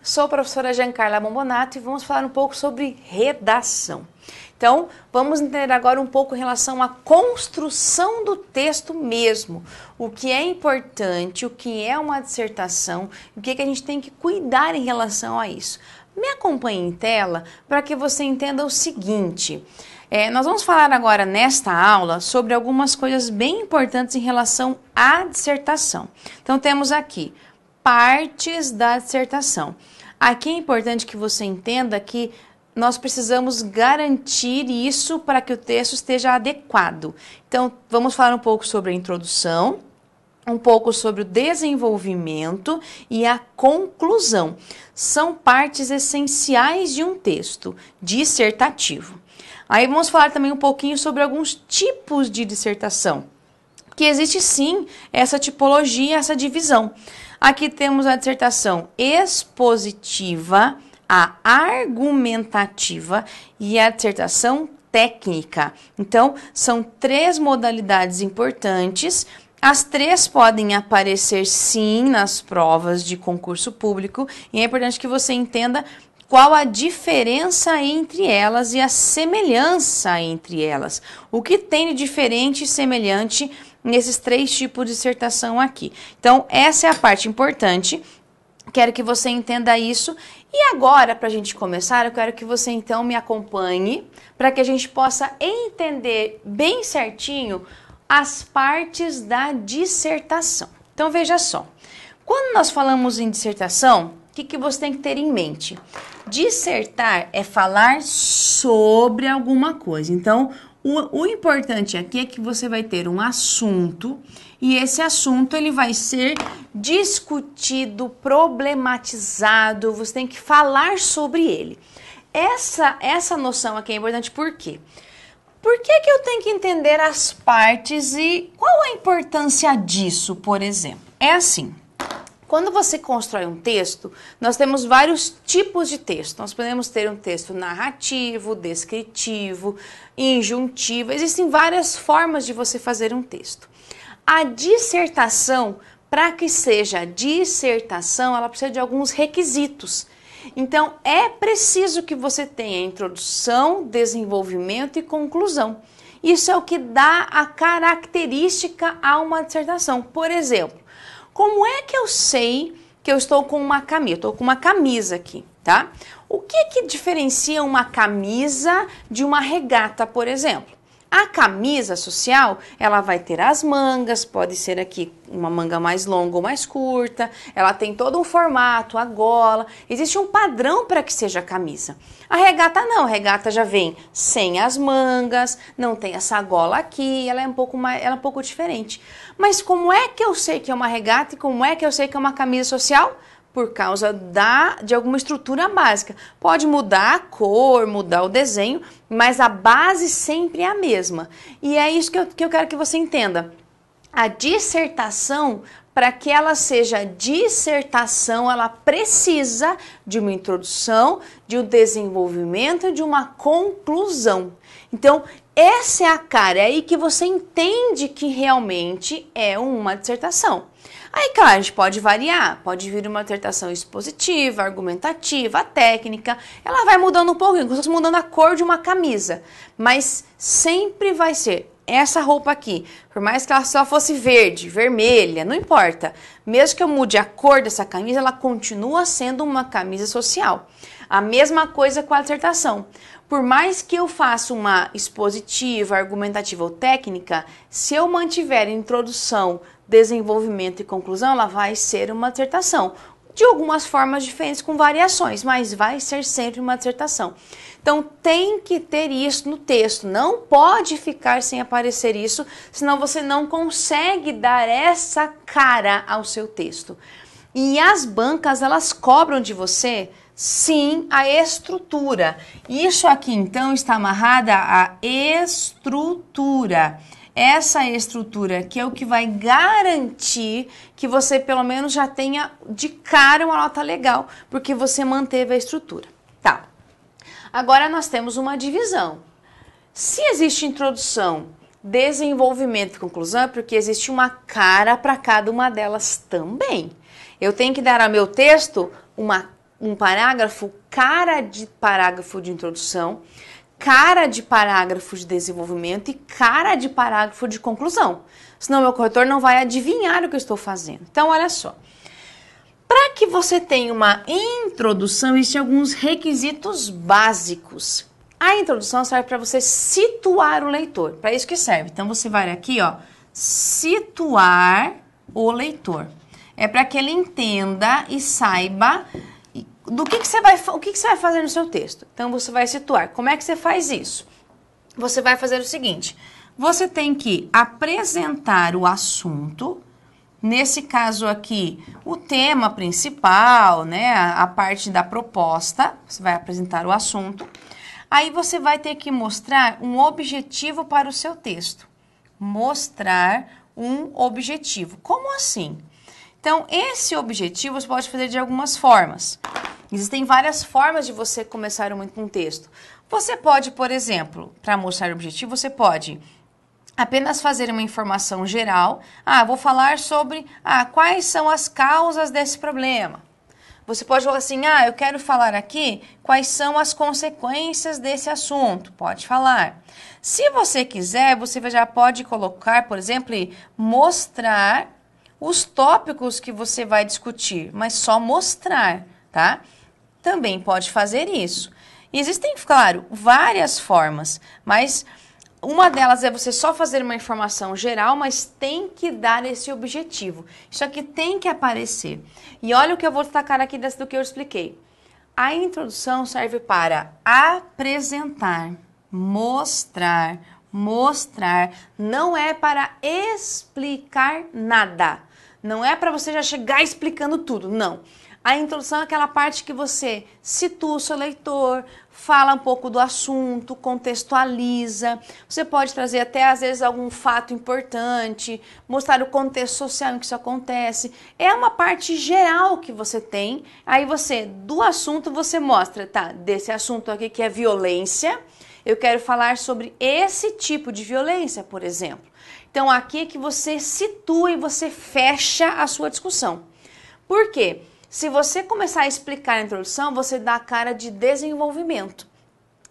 Sou a professora Giancarla Bombonato e vamos falar um pouco sobre redação. Então, vamos entender agora um pouco em relação à construção do texto mesmo. O que é importante, o que é uma dissertação, o que a gente tem que cuidar em relação a isso. Me acompanhe em tela para que você entenda o seguinte. Nós vamos falar agora nesta aula sobre algumas coisas bem importantes em relação à dissertação. Então, temos aqui partes da dissertação. Aqui é importante que você entenda que nós precisamos garantir isso para que o texto esteja adequado. Então, vamos falar um pouco sobre a introdução, um pouco sobre o desenvolvimento e a conclusão. São partes essenciais de um texto dissertativo. Aí vamos falar também um pouquinho sobre alguns tipos de dissertação, que existe sim essa tipologia, essa divisão. Aqui temos a dissertação expositiva, a argumentativa e a dissertação técnica. Então, são três modalidades importantes. As três podem aparecer sim nas provas de concurso público e é importante que você entenda qual a diferença entre elas e a semelhança entre elas. O que tem de diferente e semelhante nesses três tipos de dissertação aqui. Então, essa é a parte importante. Quero que você entenda isso. E agora, para a gente começar, eu quero que você então me acompanhe para que a gente possa entender bem certinho as partes da dissertação. Então, veja só. Quando nós falamos em dissertação, o que você tem que ter em mente? Dissertar é falar sobre alguma coisa. Então, o importante aqui é que você vai ter um assunto e esse assunto ele vai ser discutido, problematizado, você tem que falar sobre ele. Essa noção aqui é importante por quê? Por que eu tenho que entender as partes e qual a importância disso, por exemplo? É assim. Quando você constrói um texto, nós temos vários tipos de texto. Nós podemos ter um texto narrativo, descritivo, injuntivo. Existem várias formas de você fazer um texto. A dissertação, para que seja dissertação, ela precisa de alguns requisitos. Então, é preciso que você tenha introdução, desenvolvimento e conclusão. Isso é o que dá a característica a uma dissertação. Por exemplo, como é que eu sei que eu estou com uma camisa? Eu estou com uma camisa aqui, tá? O que diferencia uma camisa de uma regata, por exemplo? A camisa social, ela vai ter as mangas, pode ser aqui uma manga mais longa ou mais curta, ela tem todo um formato, a gola, existe um padrão para que seja a camisa. A regata não, a regata já vem sem as mangas, não tem essa gola aqui, ela é um pouco diferente. Mas como é que eu sei que é uma regata e como é que eu sei que é uma camisa social? Por causa de alguma estrutura básica. Pode mudar a cor, mudar o desenho, mas a base sempre é a mesma. E é isso que eu quero que você entenda. A dissertação, para que ela seja dissertação, ela precisa de uma introdução, de um desenvolvimento e de uma conclusão. Então, essa é a cara, é aí que você entende que realmente é uma dissertação. Aí, claro, a gente pode variar, pode vir uma dissertação expositiva, argumentativa, técnica, ela vai mudando um pouquinho, como se fosse mudando a cor de uma camisa, mas sempre vai ser essa roupa aqui, por mais que ela só fosse verde, vermelha, não importa, mesmo que eu mude a cor dessa camisa, ela continua sendo uma camisa social. A mesma coisa com a dissertação. Por mais que eu faça uma expositiva, argumentativa ou técnica, se eu mantiver introdução, desenvolvimento e conclusão, ela vai ser uma dissertação. De algumas formas diferentes, com variações, mas vai ser sempre uma dissertação. Então, tem que ter isso no texto, não pode ficar sem aparecer isso, senão você não consegue dar essa cara ao seu texto. E as bancas, elas cobram de você, sim, a estrutura. Isso aqui, então, está amarrada à estrutura. Essa estrutura que é o que vai garantir que você pelo menos já tenha de cara uma nota legal, porque você manteve a estrutura. Tá. Agora nós temos uma divisão. Se existe introdução, desenvolvimento e conclusão, é porque existe uma cara para cada uma delas também. Eu tenho que dar ao meu texto uma um parágrafo, cara de parágrafo de introdução, cara de parágrafo de desenvolvimento e cara de parágrafo de conclusão. Senão meu corretor não vai adivinhar o que eu estou fazendo. Então, olha só. Para que você tenha uma introdução, existem alguns requisitos básicos. A introdução serve para você situar o leitor. Para isso que serve. Então, você vai aqui, ó, situar o leitor. É para que ele entenda e saiba do que você vai, o que você vai fazer no seu texto. Então, você vai situar. Como é que você faz isso? Você vai fazer o seguinte. Você tem que apresentar o assunto. Nesse caso aqui, o tema principal, né? A parte da proposta. Você vai apresentar o assunto. Aí você vai ter que mostrar um objetivo para o seu texto. Mostrar um objetivo. Como assim? Então, esse objetivo você pode fazer de algumas formas. Existem várias formas de você começar um texto. Você pode, por exemplo, para mostrar o objetivo, você pode apenas fazer uma informação geral. Vou falar sobre quais são as causas desse problema. Você pode falar assim, eu quero falar aqui quais são as consequências desse assunto. Pode falar. Se você quiser, você já pode colocar, por exemplo, mostrar os tópicos que você vai discutir, mas só mostrar, tá? Também pode fazer isso. Existem, claro, várias formas, mas uma delas é você só fazer uma informação geral, mas tem que dar esse objetivo. Isso aqui tem que aparecer. E olha o que eu vou destacar aqui do que eu expliquei. A introdução serve para apresentar, mostrar, não é para explicar nada. Não é para você já chegar explicando tudo, não. A introdução é aquela parte que você situa o seu leitor, fala um pouco do assunto, contextualiza. Você pode trazer até, às vezes, algum fato importante, mostrar o contexto social em que isso acontece. É uma parte geral que você tem. Aí você, do assunto, você mostra, tá? Desse assunto aqui que é violência, eu quero falar sobre esse tipo de violência, por exemplo. Então, aqui é que você situa e você fecha a sua discussão. Por quê? Se você começar a explicar a introdução, você dá a cara de desenvolvimento.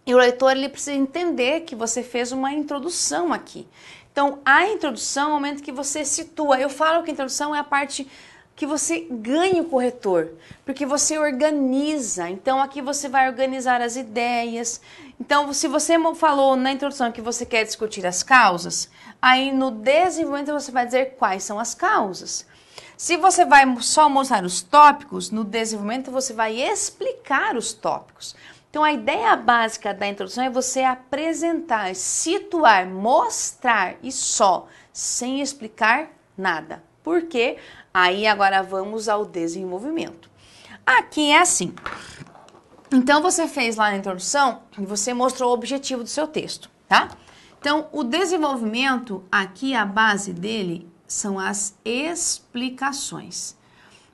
E o leitor ele precisa entender que você fez uma introdução aqui. Então, a introdução é o momento que você situa. Eu falo que a introdução é a parte que você ganha o corretor, porque você organiza. Então, aqui você vai organizar as ideias. Então, se você falou na introdução que você quer discutir as causas, aí no desenvolvimento você vai dizer quais são as causas. Se você vai só mostrar os tópicos, no desenvolvimento você vai explicar os tópicos. Então, a ideia básica da introdução é você apresentar, situar, mostrar e só, sem explicar nada. Por quê? Aí agora vamos ao desenvolvimento. Aqui é assim. Então, você fez lá na introdução e você mostrou o objetivo do seu texto, tá? Então, o desenvolvimento, aqui a base dele são as explicações.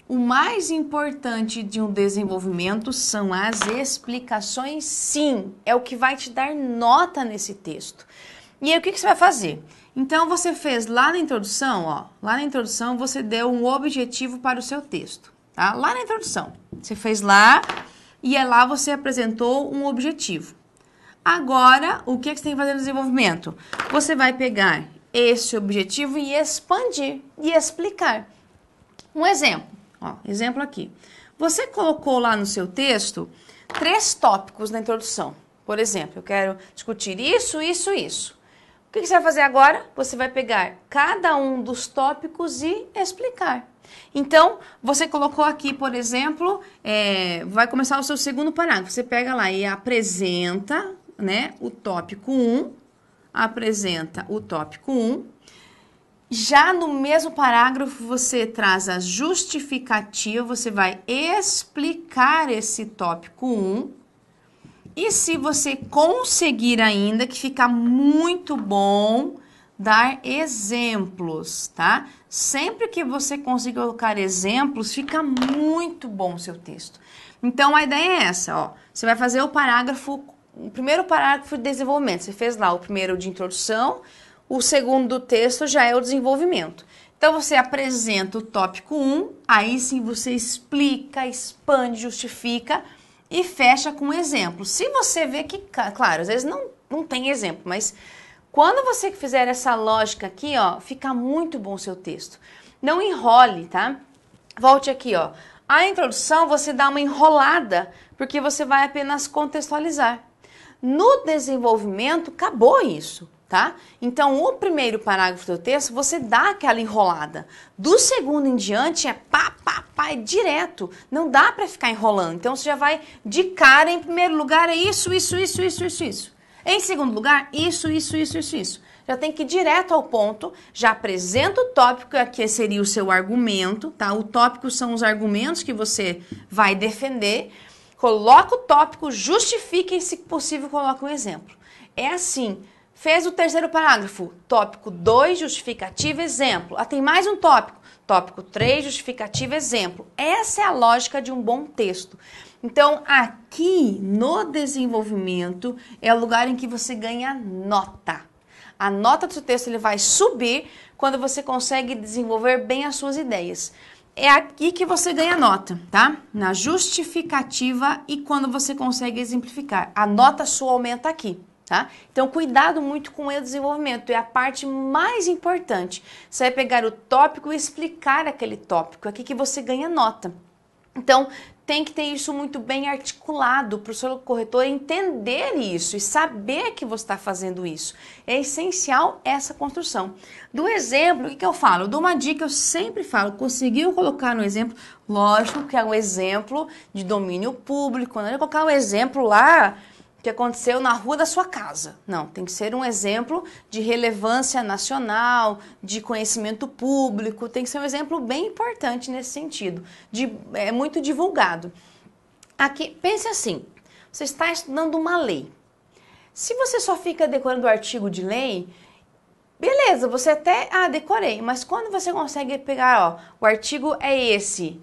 O mais importante de um desenvolvimento são as explicações, sim. É o que vai te dar nota nesse texto. E aí, o que você vai fazer? Então, você fez lá na introdução, ó. Lá na introdução, você deu um objetivo para o seu texto, tá? Lá na introdução. Você fez lá e lá você apresentou um objetivo. Agora, o que você tem que fazer no desenvolvimento? Você vai pegar esse objetivo e expandir e explicar. Um exemplo, ó, exemplo aqui. Você colocou lá no seu texto 3 tópicos na introdução. Por exemplo, eu quero discutir isso, isso, isso. O que você vai fazer agora? Você vai pegar cada um dos tópicos e explicar. Então, você colocou aqui, por exemplo, vai começar o seu segundo parágrafo. Você pega lá e apresenta, né, o tópico 1, apresenta o tópico 1. Já no mesmo parágrafo, você traz a justificativa, você vai explicar esse tópico 1. E se você conseguir ainda, que fica muito bom, dar exemplos, tá? Sempre que você conseguir colocar exemplos, fica muito bom o seu texto. Então, a ideia é essa, ó. Você vai fazer o primeiro parágrafo de desenvolvimento. Você fez lá o primeiro de introdução, o segundo do texto já é o desenvolvimento. Então, você apresenta o tópico 1, aí sim você explica, expande, justifica e fecha com um exemplo. Se você vê que, claro, às vezes não tem exemplo, mas quando você fizer essa lógica aqui, ó, fica muito bom o seu texto. Não enrole, tá? Volte aqui, ó. A introdução você dá uma enrolada, porque você vai apenas contextualizar. No desenvolvimento, acabou isso, tá? Então, o primeiro parágrafo do texto, você dá aquela enrolada. Do segundo em diante, é pá, é direto. Não dá para ficar enrolando. Então, você já vai de cara, em primeiro lugar, é isso. Em segundo lugar, isso. Já tem que ir direto ao ponto, já apresenta o tópico, aqui seria o seu argumento, tá? O tópico são os argumentos que você vai defender. Coloca o tópico, justifique e, se possível, coloca um exemplo. É assim, fez o terceiro parágrafo, tópico 2, justificativa, exemplo. Ah, tem mais um tópico, tópico 3, justificativa, exemplo. Essa é a lógica de um bom texto. Então, aqui no desenvolvimento é o lugar em que você ganha nota. A nota do seu texto ele vai subir quando você consegue desenvolver bem as suas ideias. É aqui que você ganha nota, tá? Na justificativa e quando você consegue exemplificar. A nota sua aumenta aqui, tá? Então, cuidado muito com o desenvolvimento. É a parte mais importante. Você vai pegar o tópico e explicar aquele tópico. É aqui que você ganha nota. Então, tem que ter isso muito bem articulado para o seu corretor entender isso e saber que você está fazendo isso. É essencial essa construção. Do exemplo, o que eu falo? Eu dou uma dica, eu sempre falo, conseguiu colocar no exemplo, lógico que é um exemplo de domínio público, não é colocar um exemplo lá que aconteceu na rua da sua casa. Não, tem que ser um exemplo de relevância nacional, de conhecimento público, tem que ser um exemplo bem importante nesse sentido, é muito divulgado. Aqui, pense assim, você está estudando uma lei. Se você só fica decorando o artigo de lei, beleza, você até, decorei, mas quando você consegue pegar, ó, o artigo é esse,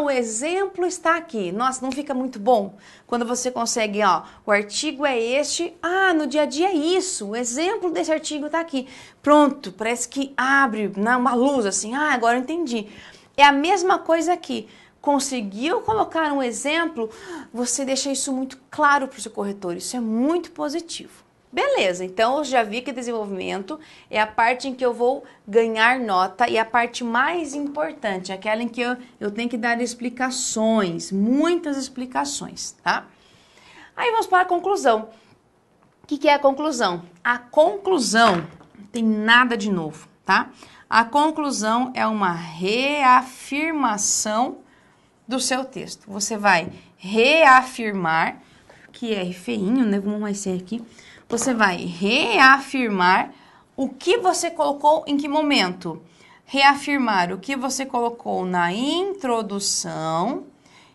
o exemplo está aqui. Nossa, não fica muito bom? Quando você consegue, ó, o artigo é este, no dia a dia é isso, o exemplo desse artigo está aqui. Pronto, parece que abre uma luz assim, agora eu entendi. É a mesma coisa aqui. Conseguiu colocar um exemplo, você deixa isso muito claro para o seu corretor, isso é muito positivo. Beleza, então eu já vi que desenvolvimento é a parte em que eu vou ganhar nota e a parte mais importante, aquela em que eu tenho que dar explicações, muitas explicações, tá? Aí vamos para a conclusão. O que é a conclusão? A conclusão não tem nada de novo, tá? A conclusão é uma reafirmação do seu texto. Você vai reafirmar, que é feinho, né? Vamos mais ser aqui. Você vai reafirmar o que você colocou em que momento? Reafirmar o que você colocou na introdução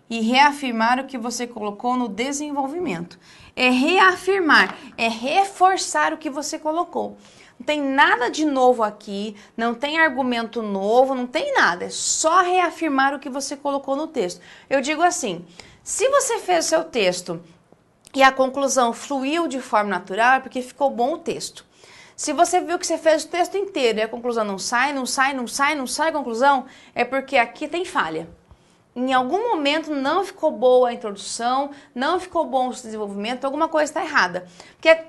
e reafirmar o que você colocou no desenvolvimento. É reafirmar, é reforçar o que você colocou. Não tem nada de novo aqui, não tem argumento novo, não tem nada. É só reafirmar o que você colocou no texto. Eu digo assim, se você fez o seu texto e a conclusão fluiu de forma natural, é porque ficou bom o texto. Se você viu que você fez o texto inteiro e a conclusão não sai a conclusão, é porque aqui tem falha. Em algum momento não ficou boa a introdução, não ficou bom o desenvolvimento, alguma coisa está errada.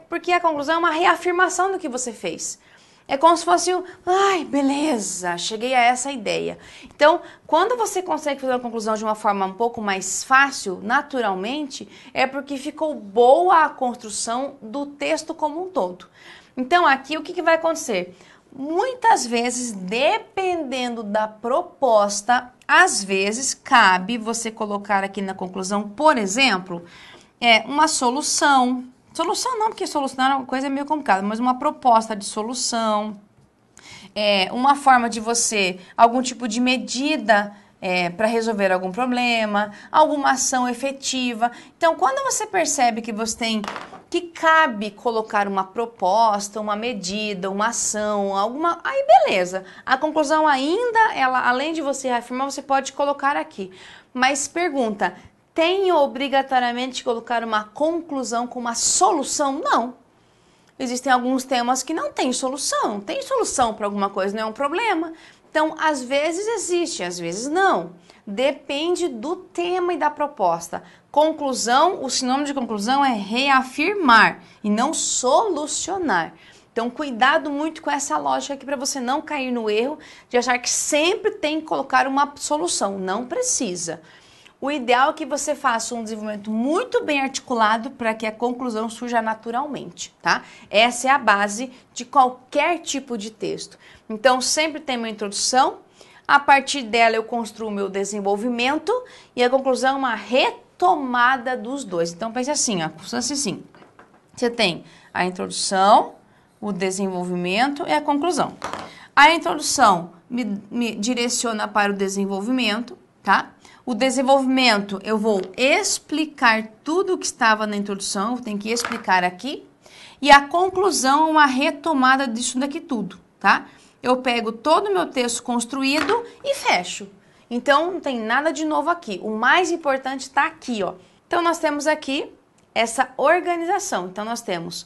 Porque a conclusão é uma reafirmação do que você fez. É como se fosse beleza, cheguei a essa ideia. Então, quando você consegue fazer uma conclusão de uma forma um pouco mais fácil, naturalmente, é porque ficou boa a construção do texto como um todo. Então, aqui o que vai acontecer? Muitas vezes, dependendo da proposta, às vezes cabe você colocar aqui na conclusão, por exemplo, uma solução. Solução não, porque solucionar é uma coisa meio complicada, mas uma proposta de solução, uma forma de você, algum tipo de medida para resolver algum problema, alguma ação efetiva. Então, quando você percebe que você tem, que cabe colocar uma proposta, uma medida, uma ação, aí beleza. A conclusão ainda, além de você reafirmar, você pode colocar aqui. Mas pergunta, tem obrigatoriamente que colocar uma conclusão com uma solução? Não. existem alguns temas que não tem solução. Tem solução para alguma coisa, não é um problema. Então, às vezes existe, às vezes não. Depende do tema e da proposta. Conclusão, o sinônimo de conclusão é reafirmar e não solucionar. Então, cuidado muito com essa lógica aqui para você não cair no erro de achar que sempre tem que colocar uma solução. Não precisa. O ideal é que você faça um desenvolvimento muito bem articulado para que a conclusão surja naturalmente, tá? Essa é a base de qualquer tipo de texto. Então, sempre tem uma introdução, a partir dela eu construo o meu desenvolvimento e a conclusão é uma retomada dos dois. Então, pense assim, ó, funciona assim. Você tem a introdução, o desenvolvimento e a conclusão. A introdução me direciona para o desenvolvimento, tá? O desenvolvimento, eu vou explicar tudo o que estava na introdução, eu tenho que explicar aqui. E a conclusão é uma retomada disso daqui tudo, tá? Eu pego todo o meu texto construído e fecho. Então, não tem nada de novo aqui. O mais importante está aqui, ó. Então, nós temos aqui essa organização. Então, nós temos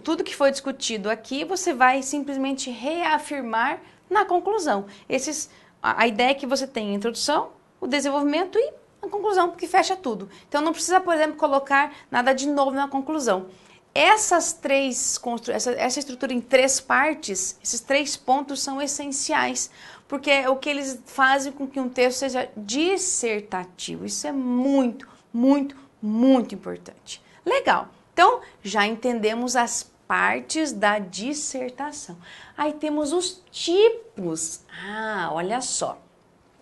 tudo que foi discutido aqui, você vai simplesmente reafirmar na conclusão. A ideia é que você tem a introdução, o desenvolvimento e a conclusão, porque fecha tudo. Então, não precisa, por exemplo, colocar nada de novo na conclusão. Essa estrutura em 3 partes, esses 3 pontos são essenciais, porque é o que eles fazem com que um texto seja dissertativo. Isso é muito, muito, muito importante. Legal. Então, já entendemos as partes da dissertação. Aí temos os tipos. Ah, olha só.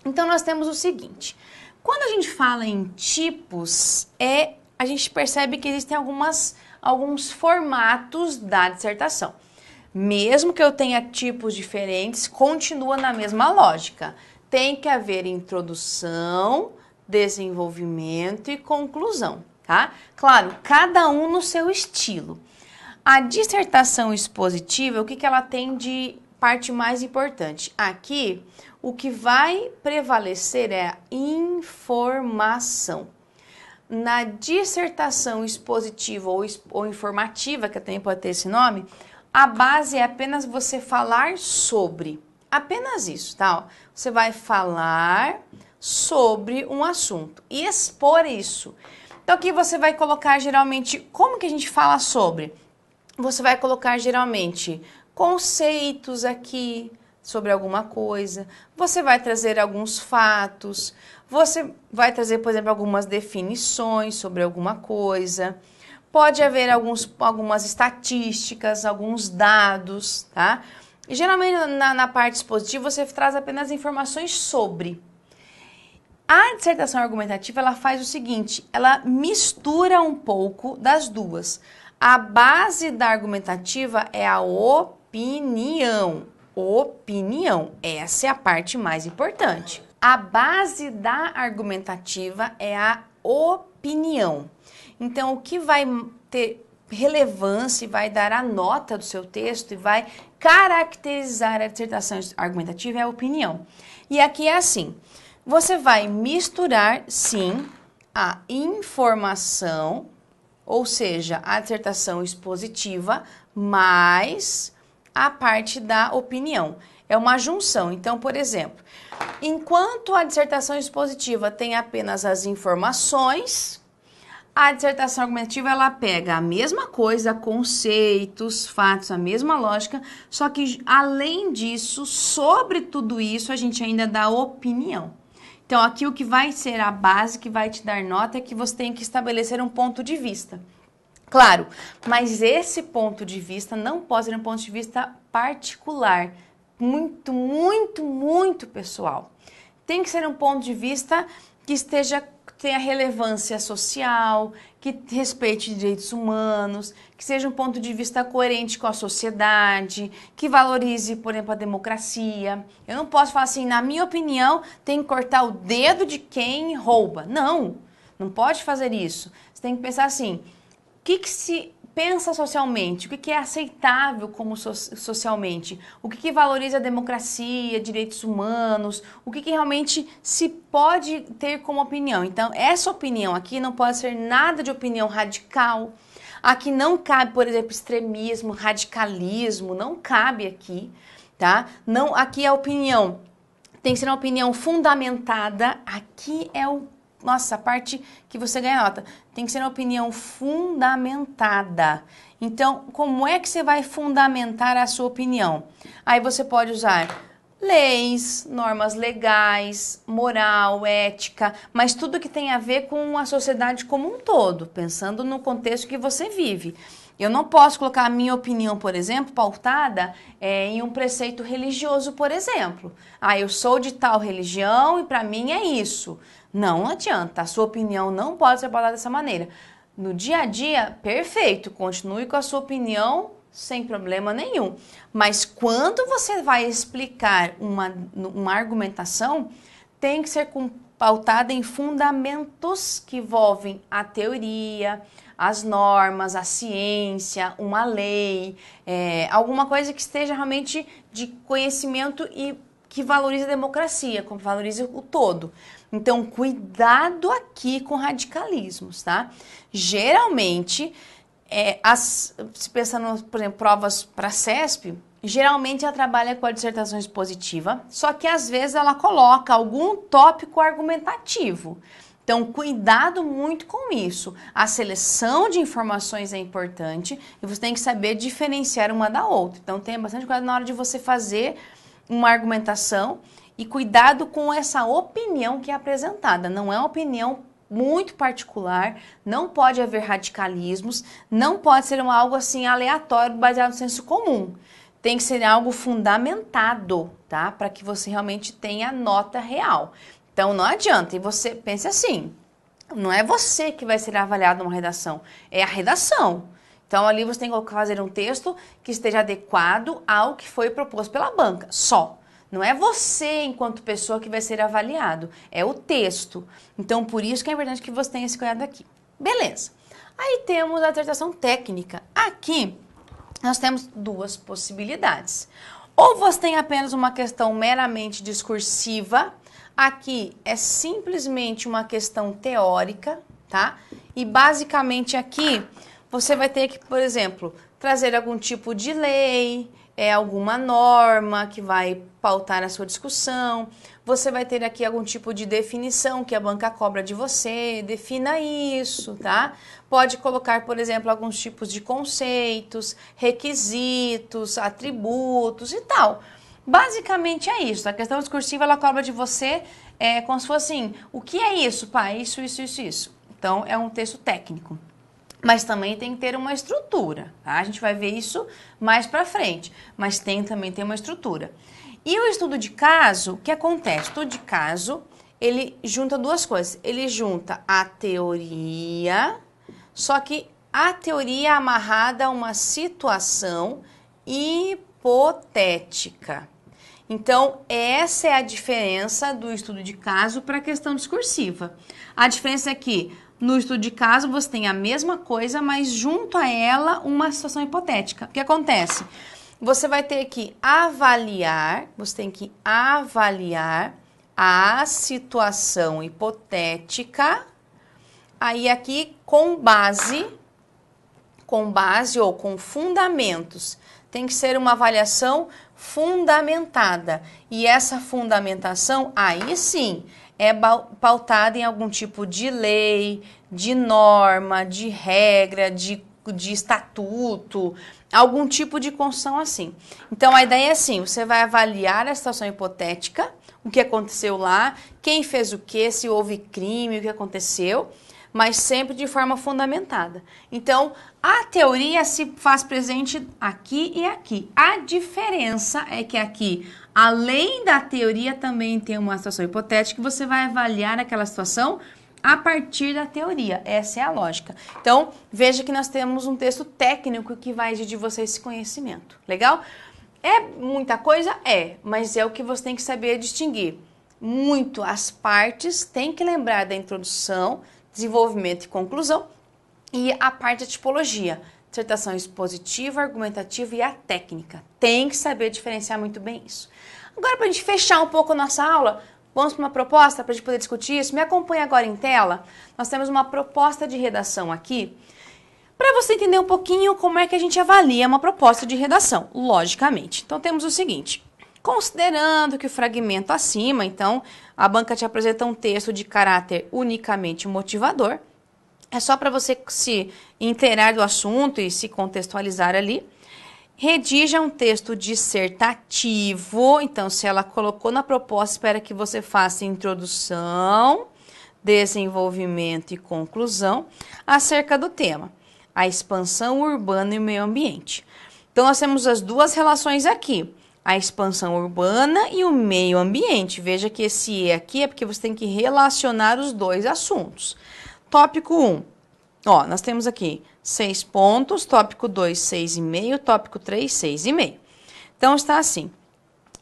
Então, nós temos o seguinte. Quando a gente fala em tipos, a gente percebe que existem alguns formatos da dissertação. Mesmo que eu tenha tipos diferentes, continua na mesma lógica. Tem que haver introdução, desenvolvimento e conclusão, tá? Claro, cada um no seu estilo. A dissertação expositiva, o que ela tem de parte mais importante? Aqui, o que vai prevalecer é a informação. Na dissertação expositiva ou informativa, que também pode ter esse nome, a base é apenas você falar sobre. Apenas isso, tá? Você vai falar sobre um assunto e expor isso. Então, aqui você vai colocar geralmente, como que a gente fala sobre? Você vai colocar geralmente conceitos aqui sobre alguma coisa, você vai trazer alguns fatos, você vai trazer, por exemplo, algumas definições sobre alguma coisa, pode haver algumas estatísticas, alguns dados, tá? E geralmente na parte expositiva você traz apenas informações sobre. A dissertação argumentativa, ela faz o seguinte, ela mistura um pouco das duas. A base da argumentativa é a opinião. Opinião, essa é a parte mais importante. A base da argumentativa é a opinião. Então, o que vai ter relevância e vai dar a nota do seu texto e vai caracterizar a dissertação argumentativa é a opinião. E aqui é assim, você vai misturar, sim, a informação, ou seja, a dissertação expositiva, mais a parte da opinião. É uma junção. Então, por exemplo, enquanto a dissertação expositiva tem apenas as informações, a dissertação argumentativa ela pega a mesma coisa, conceitos, fatos, a mesma lógica, só que além disso, sobre tudo isso, a gente ainda dá opinião. Então, aqui o que vai ser a base que vai te dar nota é que você tem que estabelecer um ponto de vista. Claro, mas esse ponto de vista não pode ser um ponto de vista particular, muito, muito, muito pessoal. Tem que ser um ponto de vista que tenha relevância social, que respeite direitos humanos, que seja um ponto de vista coerente com a sociedade, que valorize, por exemplo, a democracia. Eu não posso falar assim, na minha opinião, tem que cortar o dedo de quem rouba. Não, não pode fazer isso. Você tem que pensar assim, o que se pensa socialmente, o que é aceitável como socialmente, o que valoriza a democracia, direitos humanos, o que realmente se pode ter como opinião. Então, essa opinião aqui não pode ser nada de opinião radical. Aqui não cabe, por exemplo, extremismo, radicalismo, não cabe aqui, tá? Não, aqui a opinião tem que ser uma opinião fundamentada. Aqui é nossa, a parte que você ganha nota. Tem que ser uma opinião fundamentada. Então, como é que você vai fundamentar a sua opinião? Aí você pode usar leis, normas legais, moral, ética, mas tudo que tem a ver com a sociedade como um todo, pensando no contexto que você vive. Eu não posso colocar a minha opinião, por exemplo, pautada em um preceito religioso, por exemplo. Ah, eu sou de tal religião e para mim é isso. Não adianta, a sua opinião não pode ser pautada dessa maneira. No dia a dia, perfeito, continue com a sua opinião sem problema nenhum. Mas quando você vai explicar uma argumentação, tem que ser pautada em fundamentos que envolvem a teoria, as normas, a ciência, uma lei, alguma coisa que esteja realmente de conhecimento e que valorize a democracia, que valorize o todo. Então, cuidado aqui com radicalismos, tá? Geralmente, se pensando, por exemplo, provas para CESP, geralmente ela trabalha com a dissertação expositiva, só que às vezes ela coloca algum tópico argumentativo. Então, cuidado muito com isso. A seleção de informações é importante e você tem que saber diferenciar uma da outra. Então, tenha bastante cuidado na hora de você fazer uma argumentação e cuidado com essa opinião que é apresentada. Não é uma opinião muito particular, não pode haver radicalismos, não pode ser algo assim aleatório, baseado no senso comum. Tem que ser algo fundamentado, tá? Para que você realmente tenha nota real. Então, não adianta. E você pense assim, não é você que vai ser avaliado numa redação, é a redação. Então, ali você tem que fazer um texto que esteja adequado ao que foi proposto pela banca, só. Não é você, enquanto pessoa, que vai ser avaliado, é o texto. Então, por isso que é importante que você tenha esse cuidado aqui. Beleza. Aí temos a dissertação técnica. Aqui, nós temos duas possibilidades. Ou você tem apenas uma questão meramente discursiva. Aqui é simplesmente uma questão teórica, tá? E basicamente aqui você vai ter que, por exemplo, trazer algum tipo de lei, alguma norma que vai pautar a sua discussão. Você vai ter aqui algum tipo de definição que a banca cobra de você, defina isso, tá? Pode colocar, por exemplo, alguns tipos de conceitos, requisitos, atributos e tal. Basicamente é isso. A questão discursiva, ela cobra de você como se fosse assim, o que é isso, pá? Isso. Então, é um texto técnico. Mas também tem que ter uma estrutura, tá? A gente vai ver isso mais pra frente, mas também tem uma estrutura. E o estudo de caso, o que acontece? O estudo de caso, ele junta duas coisas. Ele junta a teoria, só que a teoria é amarrada a uma situação hipotética. Então, essa é a diferença do estudo de caso para a questão discursiva. A diferença é que no estudo de caso você tem a mesma coisa, mas junto a ela uma situação hipotética. O que acontece? Você vai ter que avaliar, você tem que avaliar a situação hipotética, aí aqui com base ou com fundamentos. Tem que ser uma avaliação fundamentada. E essa fundamentação, aí sim, é pautada em algum tipo de lei, de norma, de regra, de estatuto, algum tipo de construção assim. Então, a ideia é assim, você vai avaliar a situação hipotética, o que aconteceu lá, quem fez o quê, se houve crime, o que aconteceu, mas sempre de forma fundamentada. Então, a teoria se faz presente aqui e aqui. A diferença é que aqui, além da teoria, também tem uma situação hipotética que você vai avaliar aquela situação a partir da teoria. Essa é a lógica. Então, veja que nós temos um texto técnico que vai exigir de você esse conhecimento. Legal? É muita coisa? É, mas é o que você tem que saber distinguir. Muito as partes, tem que lembrar da introdução, desenvolvimento e conclusão, e a parte da tipologia, dissertação expositiva, argumentativa e a técnica. Tem que saber diferenciar muito bem isso. Agora, para a gente fechar um pouco a nossa aula, vamos para uma proposta para a gente poder discutir isso. Me acompanha agora em tela. Nós temos uma proposta de redação aqui. Para você entender um pouquinho como é que a gente avalia uma proposta de redação, logicamente. Então, temos o seguinte. Considerando que o fragmento acima, então, a banca te apresenta um texto de caráter unicamente motivador, é só para você se inteirar do assunto e se contextualizar ali. Redija um texto dissertativo, então, se ela colocou na proposta, espera que você faça introdução, desenvolvimento e conclusão acerca do tema, a expansão urbana e o meio ambiente. Então, nós temos as duas relações aqui. A expansão urbana e o meio ambiente. Veja que esse E aqui é porque você tem que relacionar os dois assuntos. Tópico 1. Ó, nós temos aqui 6 pontos. Tópico 2, 6,5. Tópico 3, 6,5. Então, está assim.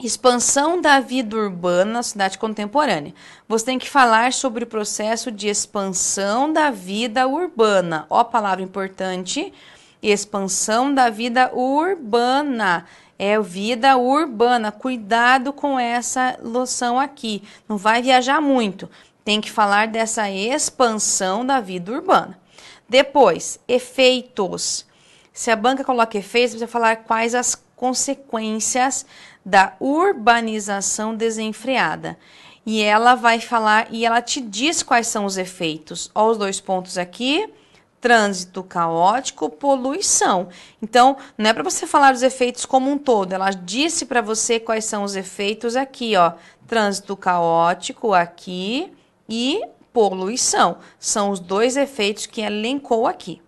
Expansão da vida urbana na cidade contemporânea. Você tem que falar sobre o processo de expansão da vida urbana. Ó, palavra importante. Expansão da vida urbana. É vida urbana. Cuidado com essa locução aqui. Não vai viajar muito. Tem que falar dessa expansão da vida urbana. Depois, efeitos. Se a banca coloca efeitos, você vai falar quais as consequências da urbanização desenfreada. E ela vai falar, e ela te diz quais são os efeitos. Ó, os 2 pontos aqui. Trânsito caótico, poluição. Então, não é para você falar os efeitos como um todo. Ela disse para você quais são os efeitos aqui, ó. Trânsito caótico aqui e poluição. São os 2 efeitos que elencou aqui.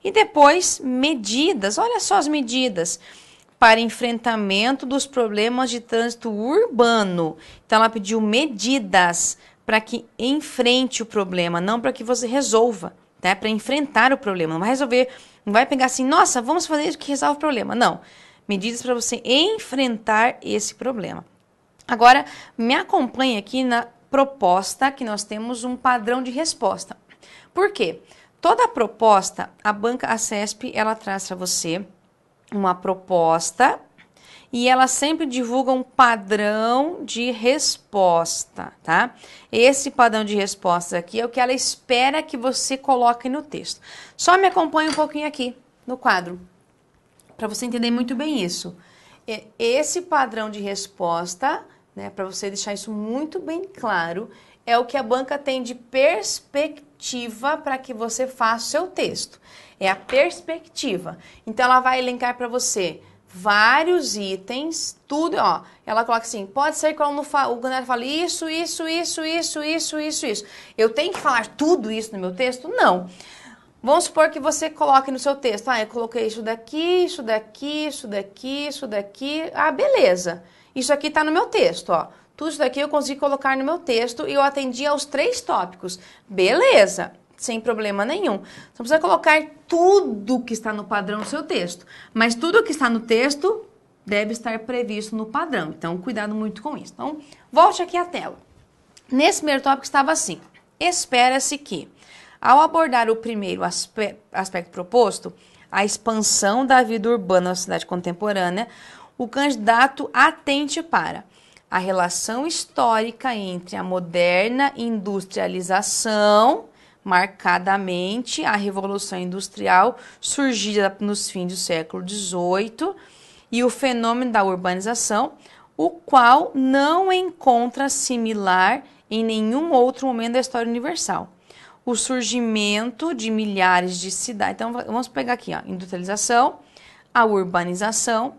E depois, medidas. Olha só as medidas para enfrentamento dos problemas de trânsito urbano. Então, ela pediu medidas para que enfrente o problema, não para que você resolva. Para enfrentar o problema, não vai resolver, não vai pegar assim, nossa, vamos fazer isso que resolve o problema. Não, medidas para você enfrentar esse problema. Agora, me acompanhe aqui na proposta, que nós temos um padrão de resposta. Por quê? Toda proposta, a banca ACESP, ela traz para você uma proposta e ela sempre divulga um padrão de resposta, tá? Esse padrão de resposta aqui é o que ela espera que você coloque no texto. Só me acompanhe um pouquinho aqui no quadro, para você entender muito bem isso. Esse padrão de resposta, né, para você deixar isso muito bem claro, é o que a banca tem de perspectiva para que você faça o seu texto. É a perspectiva. Então, ela vai elencar para você vários itens, tudo, ó. Ela coloca assim, pode ser que o candidato fale isso. Eu tenho que falar tudo isso no meu texto? Não. Vamos supor que você coloque no seu texto, eu coloquei isso daqui. Ah, beleza. Isso aqui tá no meu texto, ó. Tudo isso daqui eu consegui colocar no meu texto e eu atendi aos 3 tópicos. Beleza. Sem problema nenhum. Você precisa colocar tudo que está no padrão no seu texto. Mas tudo que está no texto deve estar previsto no padrão. Então, cuidado muito com isso. Então, volte aqui à tela. Nesse primeiro tópico estava assim. Espera-se que, ao abordar o primeiro aspecto proposto, a expansão da vida urbana na cidade contemporânea, o candidato atente para a relação histórica entre a moderna industrialização, marcadamente a Revolução Industrial, surgida nos fins do século XVIII, e o fenômeno da urbanização, o qual não encontra similar em nenhum outro momento da história universal. O surgimento de milhares de cidades. Então, vamos pegar aqui, ó, industrialização, a urbanização,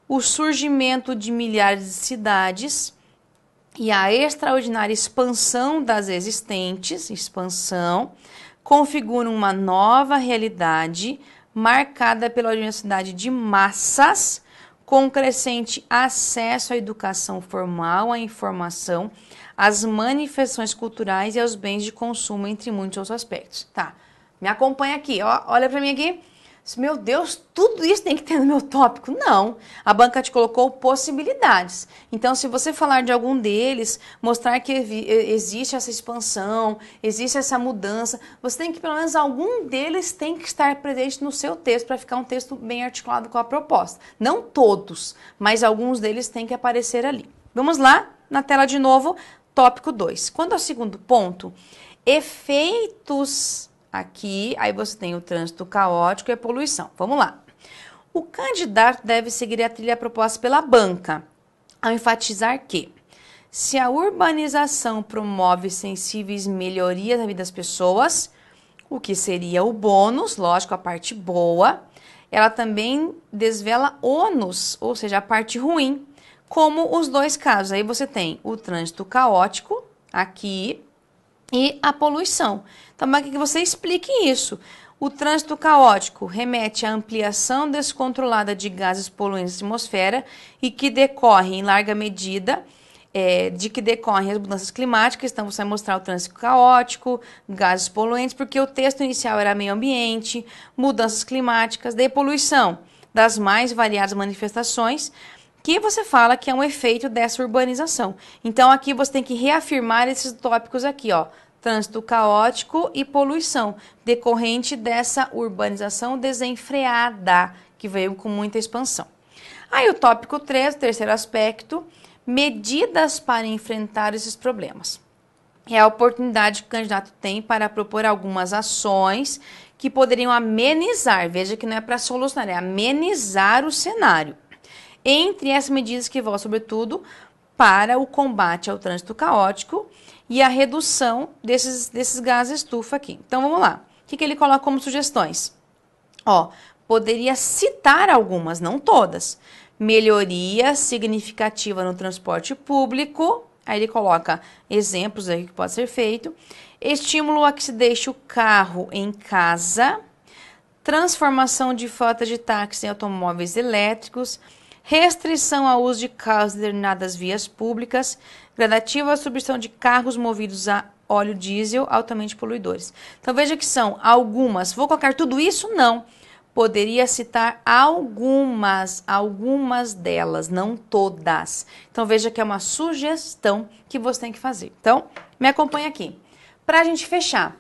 o surgimento de milhares de cidades e a extraordinária expansão das existentes, configuram uma nova realidade marcada pela universidade de massas, com crescente acesso à educação formal, à informação, às manifestações culturais e aos bens de consumo, entre muitos outros aspectos. Tá, me acompanha aqui, ó, olha para mim aqui. Meu Deus, tudo isso tem que ter no meu tópico? Não, a banca te colocou possibilidades. Então, se você falar de algum deles, mostrar que existe essa expansão, existe essa mudança, você tem que, pelo menos, algum deles tem que estar presente no seu texto para ficar um texto bem articulado com a proposta. Não todos, mas alguns deles têm que aparecer ali. Vamos lá, na tela de novo, tópico 2. Quanto ao segundo ponto, efeitos aqui, aí você tem o trânsito caótico e a poluição. Vamos lá. O candidato deve seguir a trilha proposta pela banca, ao enfatizar que, se a urbanização promove sensíveis melhorias na vida das pessoas, o que seria o bônus, lógico, a parte boa, ela também desvela ônus, ou seja, a parte ruim, como os dois casos. Aí você tem o trânsito caótico, aqui, e a poluição. Então, para que você explique isso? O trânsito caótico remete à ampliação descontrolada de gases poluentes na atmosfera e que decorre, em larga medida, de que decorrem as mudanças climáticas. Então, você vai mostrar o trânsito caótico, gases poluentes, porque o texto inicial era meio ambiente, mudanças climáticas, daí poluição, das mais variadas manifestações, que você fala que é um efeito dessa urbanização. Então, aqui você tem que reafirmar esses tópicos aqui, ó. Trânsito caótico e poluição, decorrente dessa urbanização desenfreada, que veio com muita expansão. Aí o tópico 3, o terceiro aspecto, medidas para enfrentar esses problemas. É a oportunidade que o candidato tem para propor algumas ações que poderiam amenizar, veja que não é para solucionar, é amenizar o cenário. Entre essas medidas que vão, sobretudo, para o combate ao trânsito caótico e a redução desses gases estufa aqui. Então, vamos lá. O que ele coloca como sugestões? Ó, poderia citar algumas, não todas. Melhoria significativa no transporte público. Aí ele coloca exemplos aí que pode ser feito. Estímulo a que se deixe o carro em casa. Transformação de frota de táxis em automóveis elétricos. Restrição ao uso de carros em determinadas vias públicas, gradativa substituição de carros movidos a óleo diesel altamente poluidores. Então, veja que são algumas. Vou colocar tudo isso? Não. Poderia citar algumas delas, não todas. Então, veja que é uma sugestão que você tem que fazer. Então, me acompanha aqui. Para a gente fechar,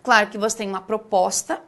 claro que você tem uma proposta,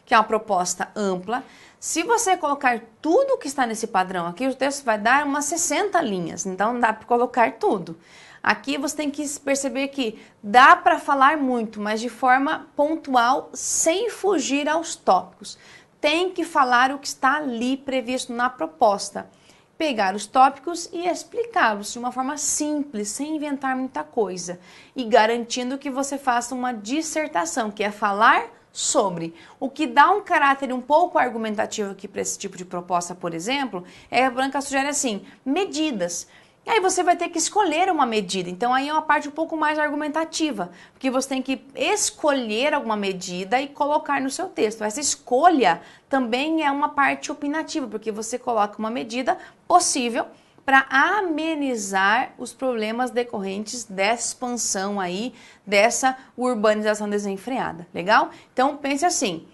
que é uma proposta ampla. Se você colocar tudo que está nesse padrão aqui, o texto vai dar umas 60 linhas, então não dá para colocar tudo. Aqui você tem que perceber que dá para falar muito, mas de forma pontual, sem fugir aos tópicos. Tem que falar o que está ali previsto na proposta. Pegar os tópicos e explicá-los de uma forma simples, sem inventar muita coisa. E garantindo que você faça uma dissertação, que é falar sobre. O que dá um caráter um pouco argumentativo aqui para esse tipo de proposta, por exemplo, é a Branca sugere assim, medidas. E aí você vai ter que escolher uma medida. Então aí é uma parte um pouco mais argumentativa, porque você tem que escolher alguma medida e colocar no seu texto. Essa escolha também é uma parte opinativa, porque você coloca uma medida possível para amenizar os problemas decorrentes dessa expansão aí, dessa urbanização desenfreada, legal? Então pense assim,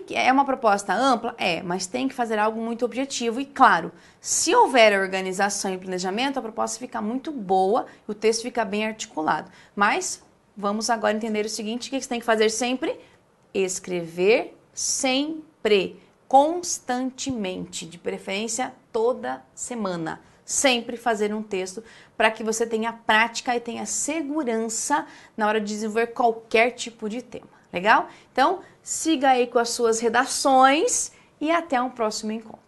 é uma proposta ampla? É, mas tem que fazer algo muito objetivo e claro, se houver organização e planejamento, a proposta fica muito boa, o texto fica bem articulado. Mas vamos agora entender o seguinte, o que você tem que fazer sempre? Escrever sempre, constantemente, de preferência toda semana. Sempre fazer um texto para que você tenha prática e tenha segurança na hora de desenvolver qualquer tipo de tema. Legal? Então, siga aí com as suas redações e até um próximo encontro.